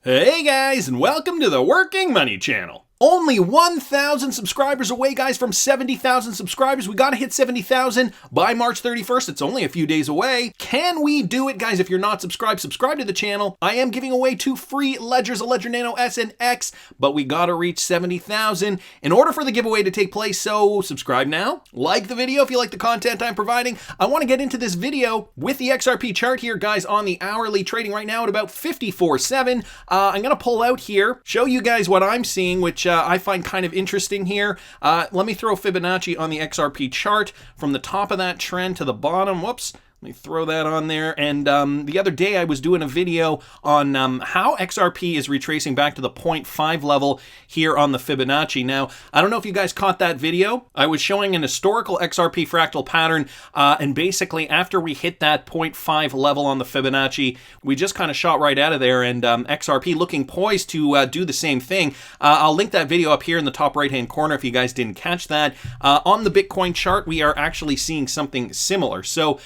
Hey guys, and welcome to the Working Money Channel. Only 1,000 subscribers away, guys, from 70,000 subscribers. We gotta hit 70,000 by March 31st. It's only a few days away. Can we do it, guys? If you're not subscribed, subscribe to the channel. I am giving away 2 free ledgers, a Ledger Nano S and X, but we gotta reach 70,000 in order for the giveaway to take place. So subscribe now. Like the video if you like the content I'm providing. I want to get into this video with the XRP chart here, guys, on the hourly, trading right now at about 54.7. I'm gonna pull out here, show you guys what I'm seeing, which I find kind of interesting here. Let me throw Fibonacci on the XRP chart from the top of that trend to the bottom. Whoops. Let me throw that on there. And the other day I was doing a video on how XRP is retracing back to the 0.5 level here on the Fibonacci. Now, I don't know if you guys caught that video. I was showing an historical XRP fractal pattern, and basically after we hit that 0.5 level on the Fibonacci, we just kind of shot right out of there, and XRP looking poised to do the same thing. I'll link that video up here in the top right-hand corner if you guys didn't catch that. On the Bitcoin chart, we are actually seeing something similar. So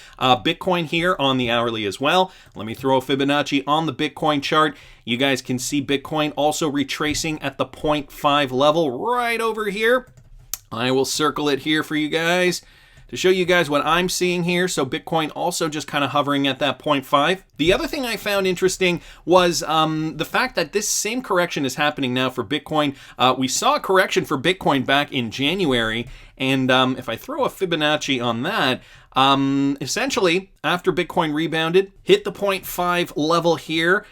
Bitcoin here on the hourly as well. Let me throw a Fibonacci on the Bitcoin chart. You guys can see Bitcoin also retracing at the 0.5 level right over here. I will circle it here for you guys to show you guys what I'm seeing here. So Bitcoin also just kind of hovering at that 0.5. The other thing I found interesting was the fact that this same correction is happening now for Bitcoin. We saw a correction for Bitcoin back in January, and if I throw a Fibonacci on that, essentially after Bitcoin rebounded, hit the 0.5 level here,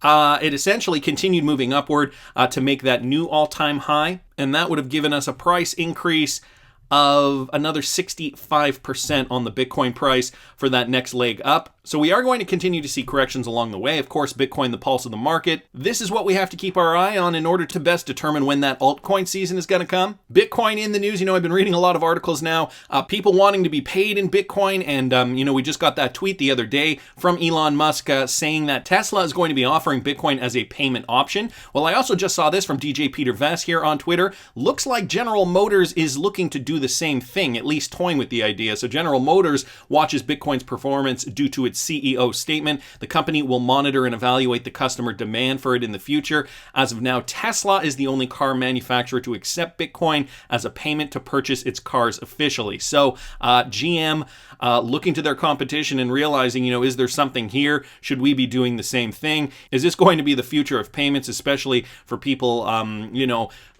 it essentially continued moving upward to make that new all-time high, and that would have given us a price increase of another 65% on the Bitcoin price for that next leg up. So we are going to continue to see corrections along the way. Of course, Bitcoin, the pulse of the market. This is what we have to keep our eye on in order to best determine when that altcoin season is going to come. Bitcoin in the news. I've been reading a lot of articles now, people wanting to be paid in Bitcoin. And, we just got that tweet the other day from Elon Musk saying that Tesla is going to be offering Bitcoin as a payment option. Well, I also just saw this from DJ Peter Vess here on Twitter. Looks like General Motors is looking to do the same thing, at least toying with the idea. So General Motors watches Bitcoin's performance due to its CEO statement. The company will monitor and evaluate the customer demand for it in the future. As of now, Tesla is the only car manufacturer to accept Bitcoin as a payment to purchase its cars officially. So GM looking to their competition and realizing, is there something here? Should we be doing the same thing? Is this going to be the future of payments, especially for people,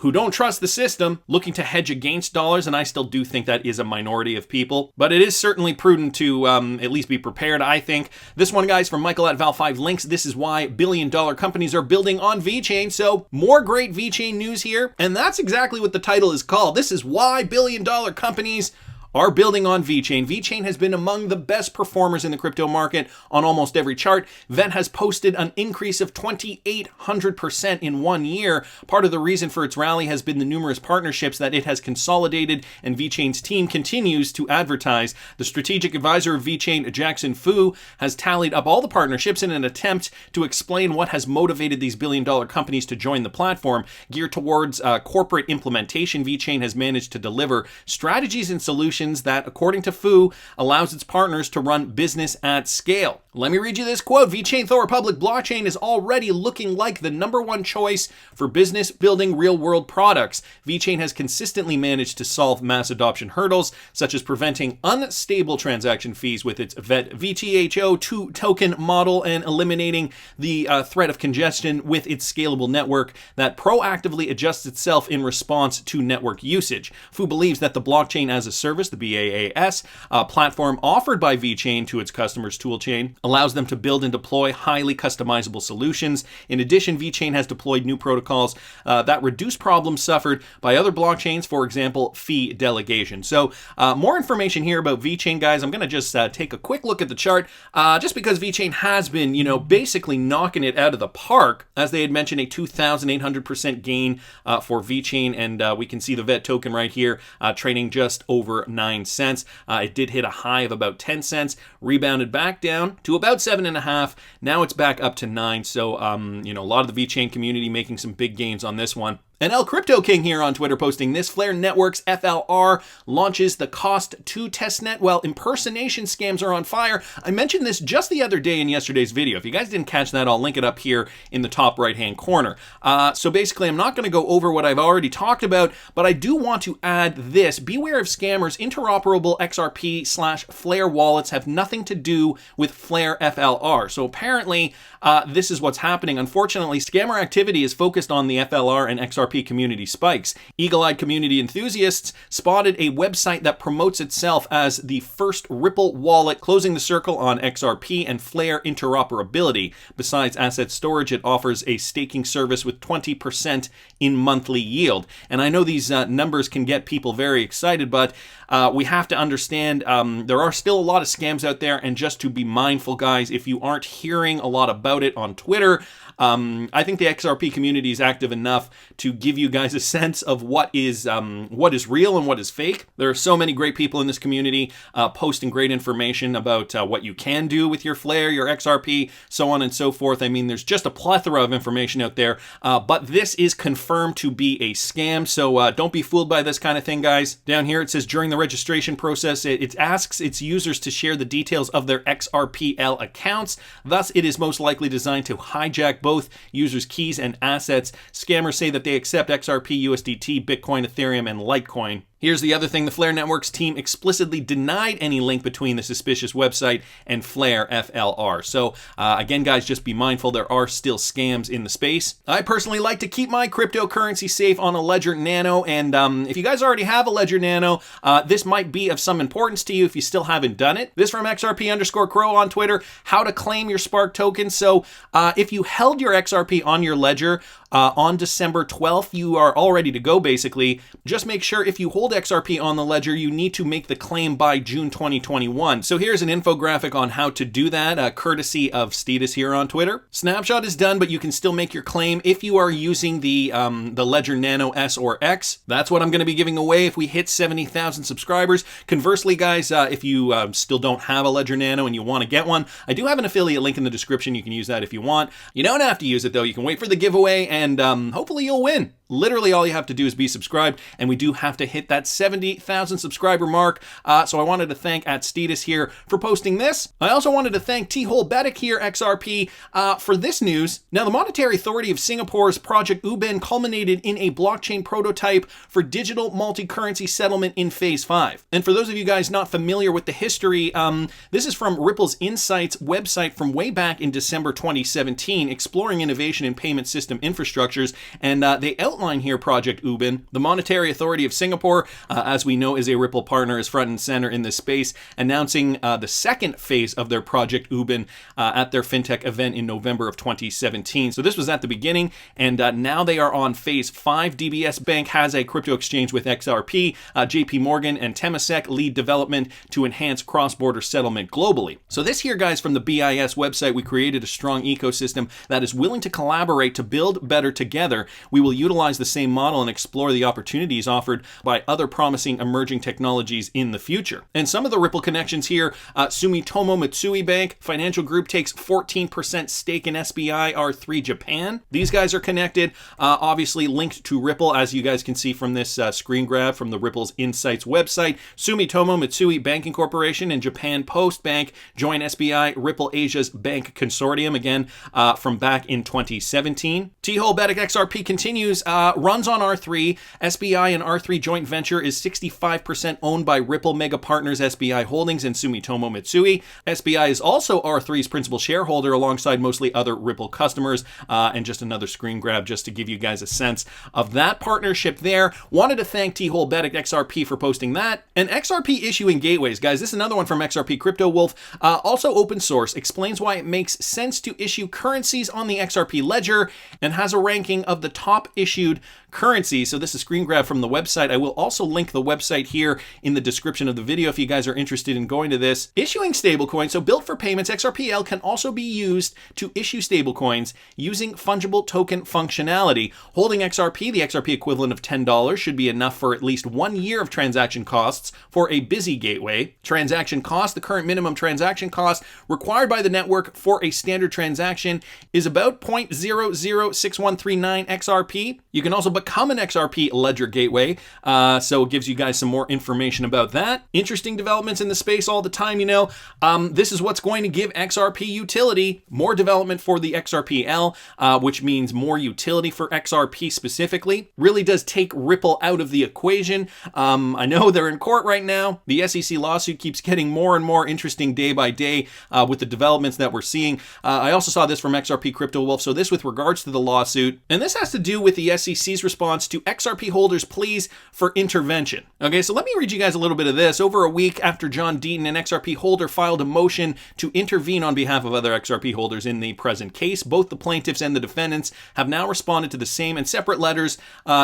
who don't trust the system, looking to hedge against dollars? And I still do think that is a minority of people, but it is certainly prudent to at least be prepared, I think. This one, guys, from Michael at Val5 Links. This is why billion-dollar companies are building on VeChain. So more great VeChain news here, and that's exactly what the title is called. This is why billion-dollar companies are building on VeChain. VeChain has been among the best performers in the crypto market on almost every chart. VET has posted an increase of 2,800% in 1 year. Part of the reason for its rally has been the numerous partnerships that it has consolidated, and VeChain's team continues to advertise. The strategic advisor of VeChain, Jackson Fu, has tallied up all the partnerships in an attempt to explain what has motivated these billion-dollar companies to join the platform. Geared towards corporate implementation, VeChain has managed to deliver strategies and solutions that, according to Fu, allows its partners to run business at scale. Let me read you this quote. VeChain Thor Republic blockchain is already looking like the #1 choice for business building real-world products. VeChain has consistently managed to solve mass adoption hurdles, such as preventing unstable transaction fees with its VET VTHO2 token model and eliminating the threat of congestion with its scalable network that proactively adjusts itself in response to network usage. Fu believes that the blockchain as a service, the BaaS, platform offered by VeChain to its customers' toolchain, allows them to build and deploy highly customizable solutions. In addition, VeChain has deployed new protocols that reduce problems suffered by other blockchains, for example, fee delegation. So more information here about VeChain, guys. I'm going to just take a quick look at the chart, just because VeChain has been, basically knocking it out of the park. As they had mentioned, a 2,800% gain for VeChain, and we can see the VET token right here trading just over 9 cents. It did hit a high of about 10 cents, rebounded back down to about 7.5. Now it's back up to 9. So, a lot of the VeChain community making some big gains on this one. And El Crypto King here on Twitter posting this. Flare Networks FLR launches the Cost to Testnet. Well, impersonation scams are on fire. I mentioned this just the other day in yesterday's video. If you guys didn't catch that, I'll link it up here in the top right-hand corner. So basically, I'm not going to go over what I've already talked about, but I do want to add this. Beware of scammers. Interoperable XRP/Flare wallets have nothing to do with Flare FLR. So apparently, this is what's happening. Unfortunately, scammer activity is focused on the FLR and XRP community spikes. Eagle-eyed community enthusiasts spotted a website that promotes itself as the first Ripple wallet, closing the circle on XRP and Flare interoperability. Besides asset storage, it offers a staking service with 20% in monthly yield. And I know these numbers can get people very excited, but we have to understand there are still a lot of scams out there, and just to be mindful, guys, if you aren't hearing a lot about it on Twitter, I think the XRP community is active enough to give you guys a sense of what is real and what is fake. There are so many great people in this community posting great information about what you can do with your Flare, your XRP, so on and so forth. I mean, there's just a plethora of information out there, but this is confirmed to be a scam, so don't be fooled by this kind of thing, guys. Down here it says during the registration process, it asks its users to share the details of their XRPL accounts. Thus, it is most likely designed to hijack both users' keys and assets. Scammers say that they accept XRP, USDT, Bitcoin, Ethereum, and Litecoin. Here's the other thing. The Flare Networks team explicitly denied any link between the suspicious website and Flare FLR. So again, guys, just be mindful. There are still scams in the space. I personally like to keep my cryptocurrency safe on a Ledger Nano. And if you guys already have a Ledger Nano, this might be of some importance to you if you still haven't done it. This from XRP_Crow on Twitter, how to claim your Spark token. So if you held your XRP on your Ledger on December 12th, you are all ready to go, basically. Just make sure if you hold XRP on the Ledger, you need to make the claim by June 2021. So here's an infographic on how to do that, courtesy of STEDAS here on Twitter. Snapshot is done, but you can still make your claim if you are using the Ledger Nano S or X. That's what I'm going to be giving away if we hit 70,000 subscribers. Conversely, guys, if you still don't have a Ledger Nano and you want to get one, I do have an affiliate link in the description. You can use that if you want. You don't have to use it, though. You can wait for the giveaway, and hopefully you'll win. Literally all you have to do is be subscribed, and we do have to hit that 70,000 subscriber mark. So I wanted to thank @STEDAS here for posting this. I also wanted to thank TEHOLBEDDIC here, XRP, for this news. Now, the Monetary Authority of Singapore's Project UBIN culminated in a blockchain prototype for digital multi-currency settlement in Phase 5. And for those of you guys not familiar with the history, this is from Ripple's Insights website from way back in December 2017, exploring innovation in payment system infrastructures, and they outline here Project UBIN. The Monetary Authority of Singapore, as we know, is a Ripple partner, is front and center in this space, announcing the second phase of their Project UBIN at their fintech event in November of 2017. So this was at the beginning, and now they are on Phase 5. DBS Bank has a crypto exchange with XRP. JP Morgan and Temasek lead development to enhance cross-border settlement globally. So this here, guys, from the BIS website, we created a strong ecosystem that is willing to collaborate to build better together. We will utilize the same model and explore the opportunities offered by other promising emerging technologies in the future. And some of the Ripple connections here, Sumitomo Mitsui Bank Financial Group takes 14% stake in SBI R3 Japan. These guys are connected, obviously linked to Ripple, as you guys can see from this screen grab from the Ripple's Insights website. Sumitomo Mitsui Banking Corporation and Japan Post Bank join SBI Ripple Asia's bank consortium, again from back in 2017. TEHOLBEDDICTXRP continues, runs on R3. SBI and R3 joint venture is 65% owned by Ripple Mega Partners SBI Holdings and Sumitomo Mitsui. SBI is also R3's principal shareholder alongside mostly other Ripple customers. And just another screen grab just to give you guys a sense of that partnership there. Wanted to thank TEHOLBEDDICTXRP for posting that. And XRP Issuing Gateways, guys, this is another one from XRPCRYPTOWOLF. Also open source, explains why it makes sense to issue currencies on the XRP ledger and has a ranking of the top issued currency. So this is a screen grab from the website. I will also link the website here in the description of the video if you guys are interested in going to this. Issuing stablecoins, so built for payments, XRPL can also be used to issue stablecoins using fungible token functionality. Holding XRP, the XRP equivalent of $10, should be enough for at least 1 year of transaction costs for a busy gateway. Transaction cost, the current minimum transaction cost required by the network for a standard transaction is about 0.006139 XRP. You can also become an XRP Ledger Gateway, so it gives you guys some more information about that. Interesting developments in the space all the time, you know. This is what's going to give XRP utility, more development for the XRPL, which means more utility for XRP specifically. Really does take Ripple out of the equation. I know they're in court right now. The SEC lawsuit keeps getting more and more interesting day by day with the developments that we're seeing. I also saw this from XRPCRYPTOWOLF. So this with regards to the lawsuit, and this has to do with the SEC's response to XRP holders' pleas for intervention. Okay, so let me read you guys a little bit of this. Over a week after John Deaton, an XRP holder, filed a motion to intervene on behalf of other XRP holders in the present case, both the plaintiffs and the defendants have now responded to the same and separate letters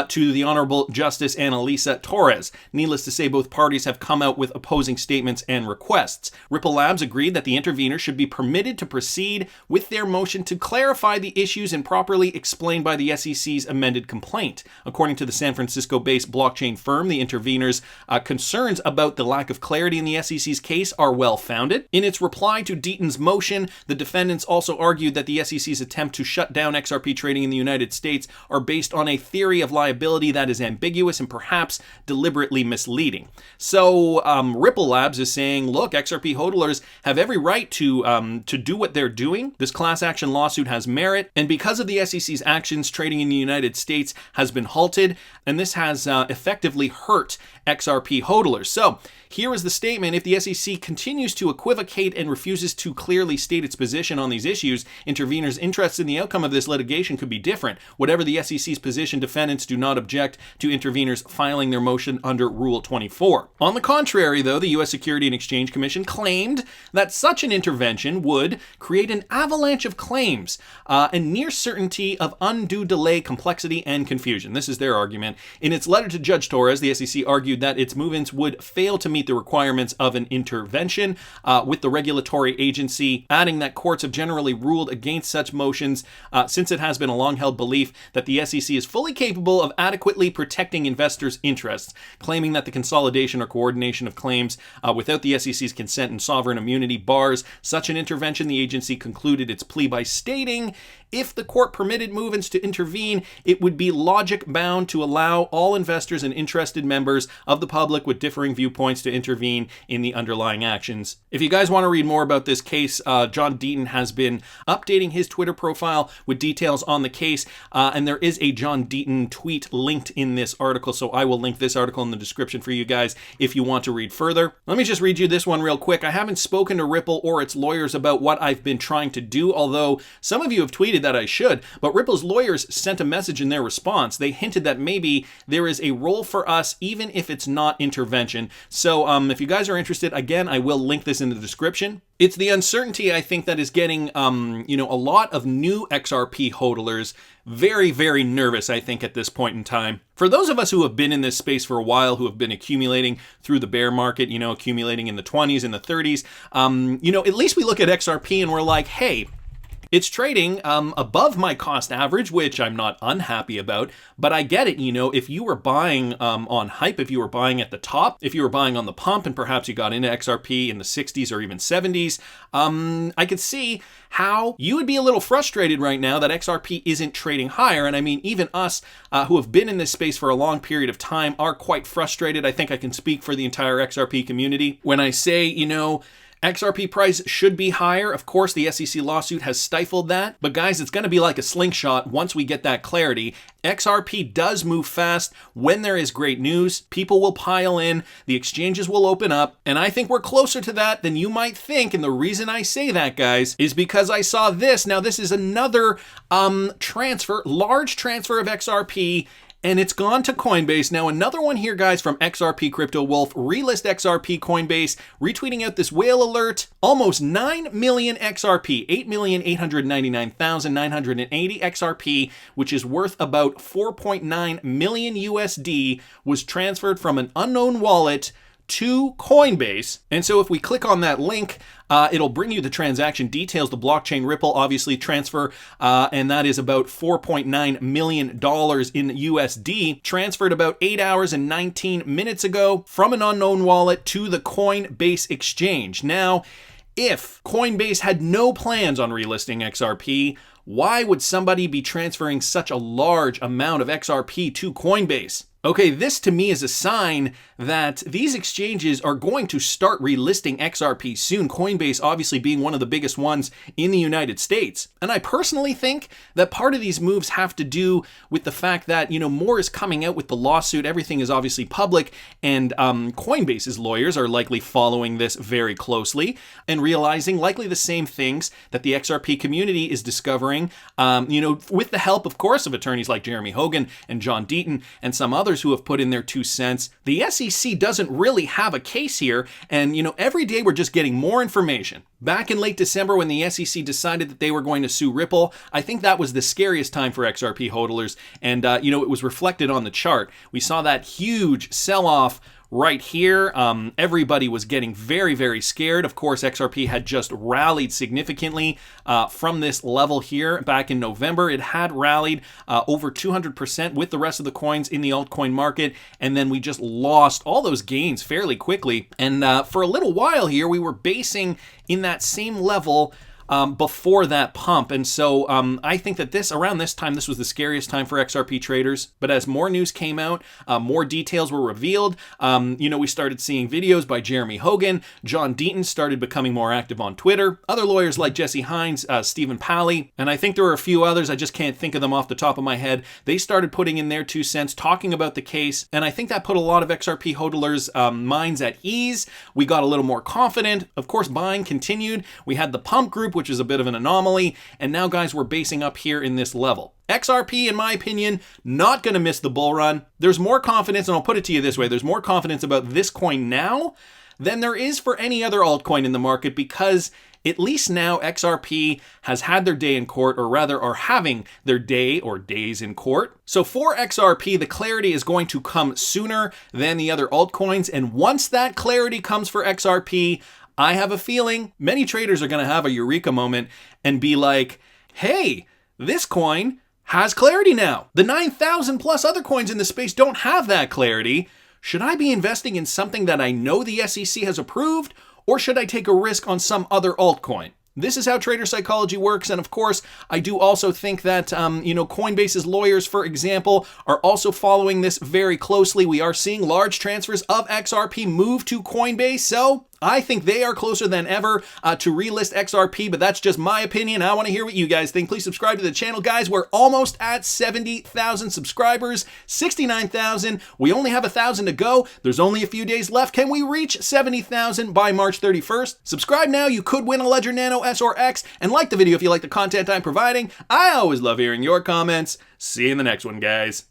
to the Honorable Justice Annalisa Torres. Needless to say, both parties have come out with opposing statements and requests. Ripple Labs agreed that the interveners should be permitted to proceed with their motion to clarify the issues and properly explained by the SEC's amended complaint. According to the San Francisco-based blockchain firm, the interveners' concerns about the lack of clarity in the SEC's case are well-founded. In its reply to Deaton's motion, the defendants also argued that the SEC's attempt to shut down XRP trading in the United States are based on a theory of liability that is ambiguous and perhaps deliberately misleading. So Ripple Labs is saying, look, XRP hodlers have every right to do what they're doing. This class action lawsuit has merit, and because of the SEC's actions, trading in the United States has been halted, and this has effectively hurt XRP hodlers. So here is the statement. If the SEC continues to equivocate and refuses to clearly state its position on these issues, interveners' interests in the outcome of this litigation could be different. Whatever the SEC's position, defendants do not object to interveners filing their motion under Rule 24. On the contrary, though, the U.S. Securities and Exchange Commission claimed that such an intervention would create an avalanche of claims and near certainty of undue delay, complexity, and confusion. This is their argument. In its letter to Judge Torres, the SEC argued that its movements would fail to meet the requirements of an intervention with the regulatory agency, adding that courts have generally ruled against such motions since it has been a long-held belief that the SEC is fully capable of adequately protecting investors' interests, claiming that the consolidation or coordination of claims without the SEC's consent and sovereign immunity bars such an intervention. The agency concluded its plea by stating, if the court permitted movements to intervene, it would be logic bound to allow all investors and interested members of the public with differing viewpoints to intervene in the underlying actions. If you guys want to read more about this case, John Deaton has been updating his Twitter profile with details on the case, and there is a John Deaton tweet linked in this article, so I will link this article in the description for you guys if you want to read further. Let me just read you this one real quick. I haven't spoken to Ripple or its lawyers about what I've been trying to do, although some of you have tweeted that I should, but Ripple's lawyers sent a message in their response. They hinted that maybe there is a role for us even if it's not intervention. So if you guys are interested, again, I will link this in the description. It's the uncertainty, I think, that is getting a lot of new XRP hodlers very, very nervous, I think, at this point in time. For those of us who have been in this space for a while, who have been accumulating through the bear market, accumulating in the 20s and the 30s, at least we look at XRP and we're like, hey, it's trading above my cost average, which I'm not unhappy about, but I get it. If you were buying on hype, if you were buying at the top, if you were buying on the pump, and perhaps you got into XRP in the 60s or even 70s, I could see how you would be a little frustrated right now that XRP isn't trading higher. And I mean, even us who have been in this space for a long period of time are quite frustrated. I think I can speak for the entire XRP community when I say, XRP price should be higher. Of course, the SEC lawsuit has stifled that. But guys, it's going to be like a slingshot once we get that clarity. XRP does move fast when there is great news. People will pile in. The exchanges will open up. And I think we're closer to that than you might think. And the reason I say that, guys, is because I saw this. Now, this is another large transfer of XRP. And it's gone to Coinbase. Now, another one here, guys, from XRPCRYPTOWOLF, Relist XRP Coinbase, retweeting out this whale alert. Almost 9 million XRP, 8,899,980 XRP, which is worth about 4.9 million USD, was transferred from an unknown wallet to Coinbase. And so if we click on that link, it'll bring you the transaction details, the blockchain Ripple obviously transfer, and that is about $4.9 million in USD, transferred about 8 hours and 19 minutes ago from an unknown wallet to the Coinbase exchange. Now, if Coinbase had no plans on relisting XRP, Why would somebody be transferring such a large amount of XRP to Coinbase? Okay, this to me is a sign that these exchanges are going to start relisting XRP soon, Coinbase obviously being one of the biggest ones in the United States. And I personally think that part of these moves have to do with the fact that, more is coming out with the lawsuit. Everything is obviously public, and Coinbase's lawyers are likely following this very closely and realizing likely the same things that the XRP community is discovering, with the help, of course, of attorneys like Jeremy Hogan and John Deaton and some others who have put in their 2 cents. The SEC doesn't really have a case here, and every day we're just getting more information. Back in late December when the SEC decided that they were going to sue Ripple, I think that was the scariest time for XRP hodlers, and it was reflected on the chart. We saw that huge sell-off right here. Everybody was getting very, very scared. Of course, XRP had just rallied significantly from this level here back in November. It had rallied over 200% with the rest of the coins in the altcoin market, and then we just lost all those gains fairly quickly. And for a little while here, we were basing in that same level before that pump. And so I think that around this time, this was the scariest time for XRP traders. But as more news came out, more details were revealed. We started seeing videos by Jeremy Hogan. John Deaton started becoming more active on Twitter. Other lawyers like Jesse Hines, Stephen Pally, and I think there were a few others. I just can't think of them off the top of my head. They started putting in their 2 cents, talking about the case. And I think that put a lot of XRP hodlers' minds at ease. We got a little more confident. Of course, buying continued. We had the pump group, which is a bit of an anomaly, and now guys, we're basing up here in this level. XRP, in my opinion, not going to miss the bull run. There's more confidence, and I'll put it to you this way, there's more confidence about this coin now than there is for any other altcoin in the market, because at least now XRP has had their day in court, or rather are having their day or days in court. So for XRP, the clarity is going to come sooner than the other altcoins, and once that clarity comes for XRP, I have a feeling many traders are going to have a eureka moment and be like, hey, this coin has clarity now. The 9,000 plus other coins in the space don't have that clarity. Should I be investing in something that I know the SEC has approved, or should I take a risk on some other altcoin? This is how trader psychology works, and of course, I do also think that, Coinbase's lawyers, for example, are also following this very closely. We are seeing large transfers of XRP move to Coinbase, so I think they are closer than ever to relist XRP, but that's just my opinion. I want to hear what you guys think. Please subscribe to the channel, guys. We're almost at 70,000 subscribers, 69,000. We only have 1,000 to go. There's only a few days left. Can we reach 70,000 by March 31st? Subscribe now. You could win a Ledger Nano S or X, and like the video if you like the content I'm providing. I always love hearing your comments. See you in the next one, guys.